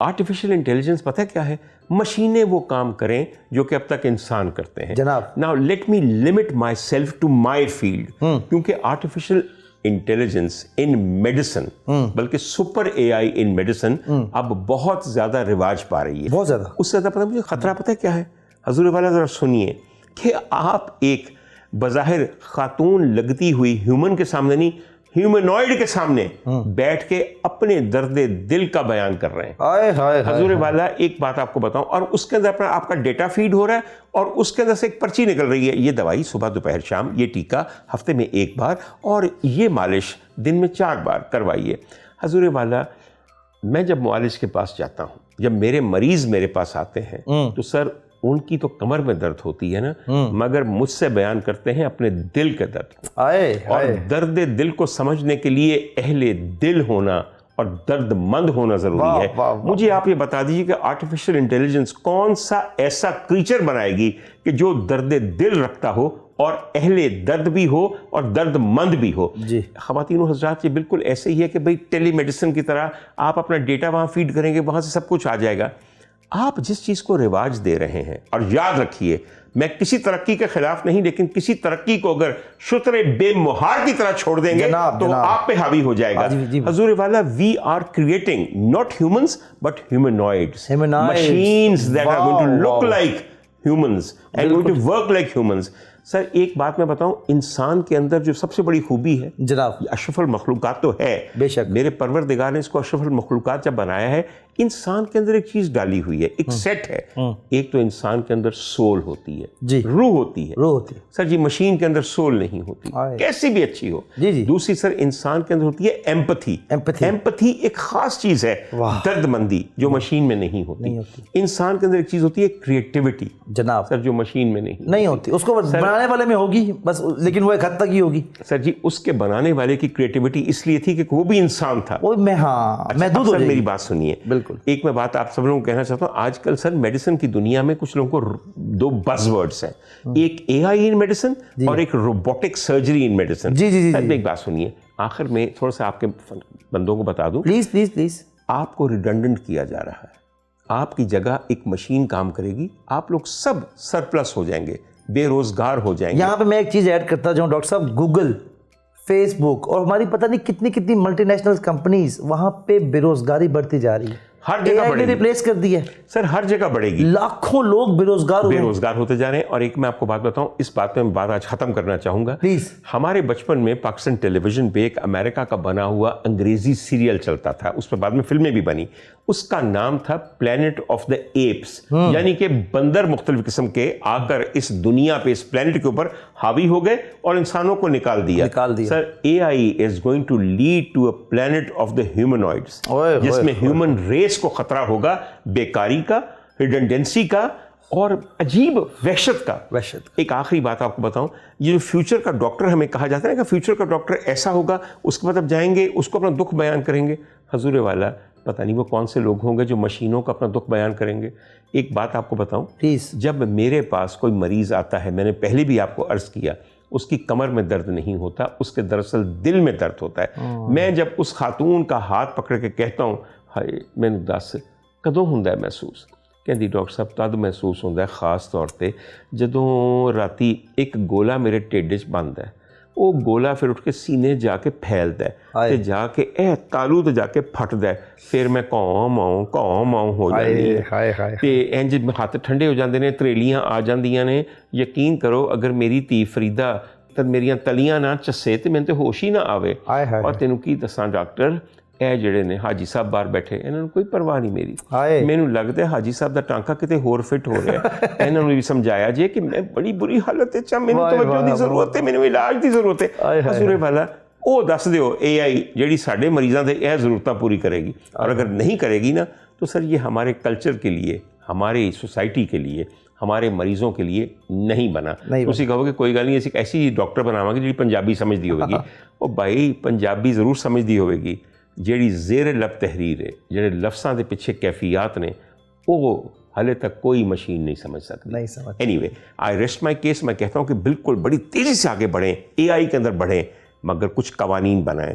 Artificial intelligence پتہ کیا ہے؟ مشینیں وہ کام کریں جو کہ اب تک انسان کرتے ہیں جناب. Now let me limit my self to my field, کیونکہ آرٹیفیشیل انٹیلیجنس ان میڈیسن، بلکہ super A I in medicine اب بہت زیادہ رواج پا رہی ہے، بہت زیادہ. اس سے زیادہ پتہ مجھے خطرہ پتہ کیا ہے حضور والا؟ ذرا سنیے کہ آپ ایک بظاہر خاتون لگتی ہوئی ہیومن کے سامنے نہیں، ہیومنوائڈ کے سامنے بیٹھ کے اپنے درد دل کا بیان کر رہے ہیں. حضور والا ایک بات آپ کو بتاؤں، اور اس کے اندر اپنا آپ کا ڈیٹا فیڈ ہو رہا ہے، اور اس کے اندر سے ایک پرچی نکل رہی ہے، یہ دوائی صبح دوپہر شام، یہ ٹیکہ ہفتے میں 1 بار، اور یہ مالش دن میں 4 بار کروائیے. حضور والا میں جب معالج کے پاس جاتا ہوں، جب میرے مریض میرے پاس آتے ہیں تو سر ان کی تو کمر میں درد ہوتی ہے نا، مگر مجھ سے بیان کرتے ہیں اپنے دل کے درد، اور درد دل کو سمجھنے کے لیے اہل دل ہونا اور درد مند ہونا ضروری ہے. مجھے آپ یہ بتا دیجیے کہ آرٹیفیشیل انٹیلیجنس کون سا ایسا کریچر بنائے گی کہ جو درد دل رکھتا ہو اور اہل درد بھی ہو اور درد مند بھی ہو. جی خواتین و حضرات، یہ بالکل ایسے ہی ہے کہ بھئی ٹیلی میڈیسن کی طرح آپ اپنا ڈیٹا وہاں فیڈ کریں گے، وہاں سے سب کچھ آ جائے گا. آپ جس چیز کو رواج دے رہے ہیں، اور یاد رکھیے میں کسی ترقی کے خلاف نہیں، لیکن کسی ترقی کو اگر شتر بے مہار کی طرح چھوڑ دیں گے تو آپ پہ حاوی ہو جائے گا. حضور والا we are creating not humans but humanoids, machines that are going to look like humans and going to work like humans. Sir ایک بات میں بتاؤں، انسان کے اندر جو سب سے بڑی خوبی ہے جناب، اشرف المخلوقات تو ہے، بے شک میرے پروردگار نے اس کو اشرف المخلوقات جب بنایا ہے، انسان کے اندر ایک چیز ڈالی ہوئی ہے، ایک سیٹ ہے. ایک تو انسان کے اندر سول ہوتی ہے، جی روح ہوتی ہے. روح ہوتی ہے سر جی مشین کے اندر سول نہیں ہوتی، کیسی بھی اچھی ہو. جی جی. دوسری سر انسان کے اندر ہوتی ہے ایمپتھی. ایمپتھی ایک خاص چیز ہے، درد مندی، جو مشین میں نہیں ہوتی. انسان کے اندر ایک چیز ہوتی ہے کریٹیوٹی جناب، سر، جو مشین میں نہیں ہوتی. اس کو بنانے والے میں ہوگی بس، لیکن وہ ایک حد تک ہی ہوگی. سر جی اس کے بنانے والے کی کریٹیوٹی اس لیے تھی کہ وہ بھی انسان تھا. وہ میں محدود ہو جائے گی. میری بات سنیے، بالکل. ایک میں بات آپ سب لوگوں کو کہنا چاہتا ہوں، آج کل سر میڈیسن کی دنیا میں کچھ لوگوں کو 2 بز ورڈز ہیں، ایک اے آئی ان میڈیسن اور ایک روبوٹک سرجری ان میڈیسن. جی جی جی. ایک بات سنیے، آخر میں تھوڑا سا آپ کے بندوں کو بتا دوں، پلیز پلیز پلیز. آپ کو ریڈنڈنٹ کیا جا رہا ہے، آپ کی جگہ ایک مشین کام کرے گی، آپ لوگ سب سرپلس ہو جائیں گے، بے روزگار ہو جائیں گے. یہاں پہ میں ایک چیز ایڈ کرتا جاؤں ڈاکٹر صاحب، گوگل، فیس بک اور ہماری پتہ نہیں کتنی ملٹی نیشنل کمپنیز، وہاں پہ بے روزگاری بڑھتی جا رہی ہے. ہر جگہ بڑھے گی، ریپلیس کر دی ہے سر، ہر جگہ بڑھے گی. لاکھوں لوگ بے روزگار ہوتے جا رہے ہیں. اور ایک میں آپ کو بات بتاؤں، اس بات میں بات آج ختم کرنا چاہوں گا. پلیز. ہمارے بچپن میں پاکستان ٹیلی ویژن پہ ایک امریکہ کا بنا ہوا انگریزی سیریل چلتا تھا، اس پہ بعد میں فلمیں بھی بنی. اس کا نام تھا پلانٹ آف دا ایپس، یعنی کہ بندر مختلف قسم کے آ کر اس دنیا پہ، اس پلانٹ کے اوپر حاوی ہو گئے اور انسانوں کو نکال دیا. Sir A I is going to lead to a plant of the humanoids, جس میں ہیومن ریس کو خطرہ ہوگا بیکاری کا، ریڈنڈنسی کا اور عجیب وحشت کا. ایک آخری بات آپ کو بتاؤں، یہ جو فیوچر کا ڈاکٹر ہمیں کہا جاتا ہے نا کہ فیوچر کا ڈاکٹر ایسا ہوگا، اس کے بعد اب جائیں گے اس کو اپنا دکھ بیان کریں گے. حضور والا پتہ نہیں وہ کون سے لوگ ہوں گے جو مشینوں کا اپنا دکھ بیان کریں گے. ایک بات آپ کو بتاؤں پلیز، جب میرے پاس کوئی مریض آتا ہے، میں نے پہلے بھی آپ کو عرض کیا، اس کی کمر میں درد نہیں ہوتا، اس کے دراصل دل میں درد ہوتا ہے. میں جب اس خاتون کا ہاتھ پکڑ کے کہتا ہوں ہائے مینوں دس کدوں ہوندا ہے محسوس، کہندی ڈاکٹر صاحب تد محسوس ہوندا ہے خاص طور تے جدوں راتی ایک گولا میرے ٹھڈ وچ بندا ہے، وہ گولا پھر اٹھ کے سینے جا کے پھیلدا ہے تے جا کے تالو تے جا کے پھٹدا ہے، پھر میں کام آؤں ہو جاندی ہے تے انج ہاتھ ٹھنڈے ہو جاندے نے، تریلیاں آ جاندیاں نے. یقین کرو اگر میری تی فریدا تے میریاں تلیاں نہ چسے تے مینوں تے ہوش ہی نہ آوے. اور تینوں کی دساں ڈاکٹر، اے جڑے نے حاجی صاحب باہر بیٹھے، انہوں نے کوئی پرواہ نہیں میری. مینوں لگتا ہے حاجی صاحب دا ٹانکا کتے ہور فٹ ہو رہا ہے. انہوں نے بھی سمجھایا جی کہ میں بڑی بری حالت ہے، مینوں توجہ دی ضرورت ہے، مینوں علاج دی ضرورت ہے. حضور والا وہ دس دیو اے آئی جیڑی ساڈے مریضاں دے یہ ضرورتاں پوری کرے گی. اور اگر نہیں کرے گی نا تو سر یہ ہمارے کلچر کے لیے، ہماری سوسائٹی کے لیے، ہمارے مریضوں کے لیے نہیں بنا. اسی کہو کہ کوئی گل نہیں، ایسی ڈاکٹر بناواں گے جی پنجابی سمجھ دی ہوے گی. وہ بھائی پنجابی ضرور سمجھ دی ہوے گی، جیڑی زیر لب تحریر ہے، جڑے لفظاں دے پیچھے کیفیات نے، وہ حالے تک کوئی مشین نہیں سمجھ سکتی. Any way I rest my case. میں کہتا ہوں کہ بالکل بڑی تیزی سے آگے بڑھیں، اے آئی کے اندر بڑھیں، مگر کچھ قوانین بنائیں.